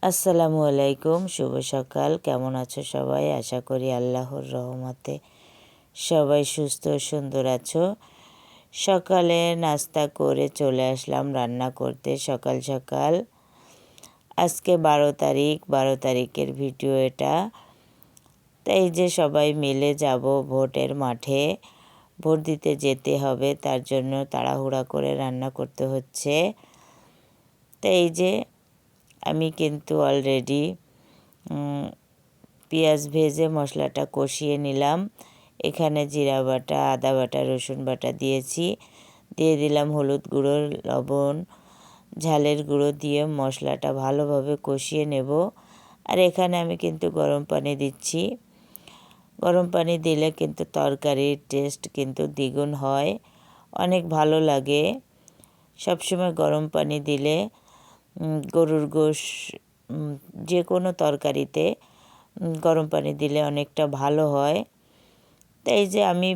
আসসালামু আলাইকুম, শুভ সকাল। কেমন আছো সবাই? আশা করি আল্লাহর রহমতে সবাই সুস্থ ও সুন্দর আছো। সকালে নাস্তা করে চলে আসলাম রান্না করতে সকাল সকাল। আজকে 12 তারিখের ভিডিও এটা। তাই যে সবাই মিলে যাব ভোটের মাঠে, ভোট দিতে যেতে হবে, তার জন্য তাড়াহুড়া করে রান্না করতে হচ্ছে। তাই যে আমি কিন্তু অলরেডি পেঁয়াজ ভেজে মশলাটা কষিয়ে নিলাম। এখানে জিরা বাটা, আদা বাটা, রসুন বাটা দিয়েছি, দিয়ে দিলাম হলুদ গুঁড়ো, লবণ, ঝালের গুঁড়ো দিয়ে মশলাটা ভালোভাবে কষিয়ে নেব। আর এখানে আমি কিন্তু গরম পানি দিচ্ছি। গরম পানি দিলে কিন্তু তরকারির টেস্ট কিন্তু দ্বিগুণ হয়, অনেক ভালো লাগে। সবসময় গরম পানি দিলে গরুর গোশ যে কোনো তরকারিতে গরম পানি দিলে অনেকটা ভালো হয়। তাই যে আমি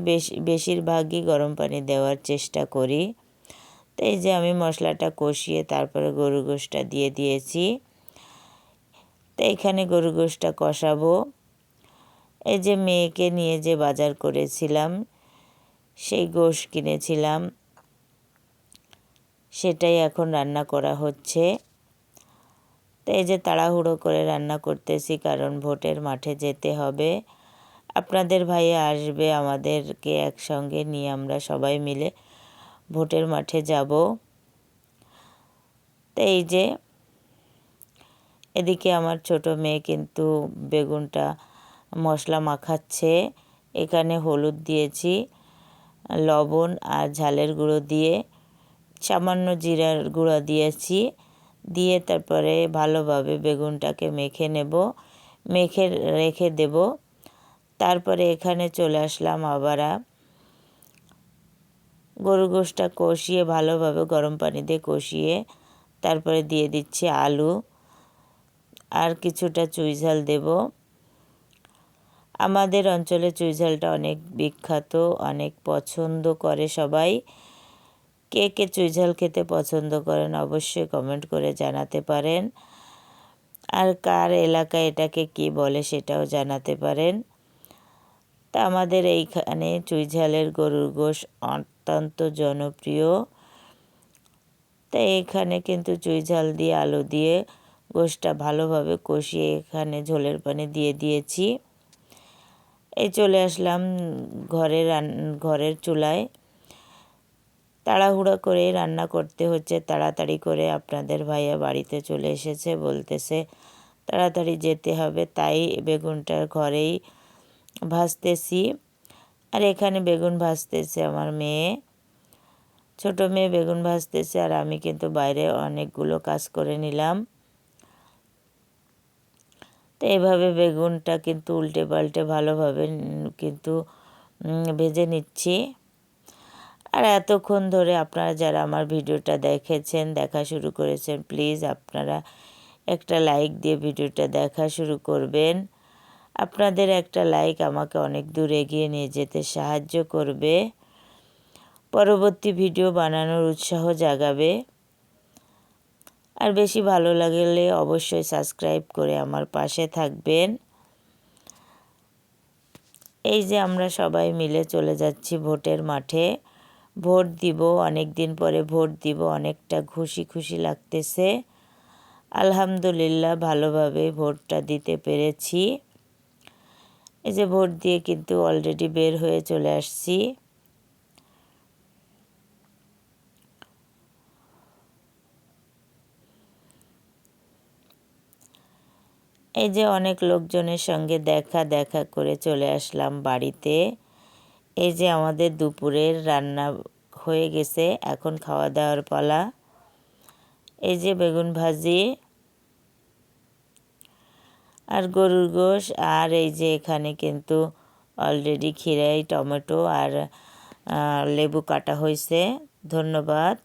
বেশিরভাগই গরম পানি দেওয়ার চেষ্টা করি। তাই যে আমি মশলাটা কষিয়ে তারপরে গরুর গোশটা দিয়ে দিয়েছি। তো এখানে গরুর গোশটা কষাবো। এই যে মেয়েকে নিয়ে যে বাজার করেছিলাম, সেই গোশ কিনেছিলাম, সেটাই এখন রান্না করা হচ্ছে। তো এই যে তাড়াহুড়ো করে রান্না করতেছি, কারণ ভোটের মাঠে যেতে হবে। আপনাদের ভাইয়া আসবে, আমাদেরকে একসঙ্গে নিয়ে আমরা সবাই মিলে ভোটের মাঠে যাব। তো এই যে এদিকে আমার ছোট মেয়ে কিন্তু বেগুনটা মশলা মাখাচ্ছে। এখানে হলুদ দিয়েছি, লবণ আর ঝালের গুঁড়ো দিয়ে, সামান্য জিরার গুঁড়ো দিয়েছি, দিয়ে তারপরে ভালোভাবে বেগুনটাকে মেখে নেব, মেখে রেখে দেব। তারপরে এখানে চলে আসলাম আবার গরুর গোশটা কষিয়ে ভালোভাবে গরম পানি দিয়ে কষিয়ে তারপরে দিয়ে দিচ্ছি আলু আর কিছুটা চুইঝাল দেব। আমাদের অঞ্চলে চুইঝালটা অনেক বিখ্যাত, অনেক পছন্দ করে সবাই। কে কে চুইঝাল খেতে পছন্দ করেন অবশ্যই কমেন্ট করে জানাতে পারেন। আর কার এলাকায় এটাকে কি বলে সেটাও জানাতে পারেন। তা আমাদের এইখানে চুইঝালের গরুর গোশ অত্যন্ত জনপ্রিয়। তাই এখানে কিন্তু চুইঝাল দিয়ে আলু দিয়ে গোশটা ভালোভাবে কষিয়ে এখানে ঝোলের পানি দিয়ে দিয়েছি। এই চলে আসলাম ঘরের চুলায়। তাড়াহুড়ো করে রান্না করতে হচ্ছে, তাড়াতাড়ি করে। আপনাদের ভাইয়া বাড়িতে চলে এসেছে, বলতেছে তাড়াতাড়ি যেতে হবে, তাই বেগুনটা ঘরেই ভাজতেছি। আর এখানে বেগুন ভাজতেছে আমার মেয়ে, ছোট মেয়ে বেগুন ভাজতেছে, আর আমি কিন্তু বাইরে অনেকগুলো কাজ করে নিলাম। তো এভাবে বেগুনটা কিন্তু উল্টে পাল্টে ভালোভাবে কিন্তু ভেজে নিচ্ছি। আর এতক্ষণ ধরে আপনারা যারা আমার ভিডিওটা দেখেছেন, দেখা শুরু করেছেন, প্লিজ আপনারা একটা লাইক দিয়ে ভিডিওটা দেখা শুরু করবেন। আপনাদের একটা লাইক আমাকে অনেক দূর এগিয়ে নিয়ে যেতে সাহায্য করবে, পরবর্তী ভিডিও বানানোর উৎসাহ জাগাবে। আর বেশি ভালো লাগলে অবশ্যই সাবস্ক্রাইব করে আমার পাশে থাকবেন। এই যে আমরা সবাই মিলে চলে যাচ্ছি ভোটের মাঠে, ভোট দিব। অনেক দিন পরে ভোট দিব, অনেকটা খুশি খুশি লাগতেছে। আলহামদুলিল্লাহ ভালোভাবে ভোটটা দিতে পেরেছি। এই যে ভোট দিয়ে কিন্তু অলরেডি বের হয়ে চলে আসছি। এই যে অনেক লোকজনের সঙ্গে দেখা করে চলে আসলাম বাড়িতে। এই যে আমাদের দুপুরের রান্না হয়ে গেছে, এখন খাওয়া দাওয়ার পালা। এই যে বেগুন ভাজি আর গরুর গোশ, আর এই যে এখানে কিন্তু অলরেডি খিরাই, টমেটো আর লেবু কাটা হয়েছে। ধন্যবাদ।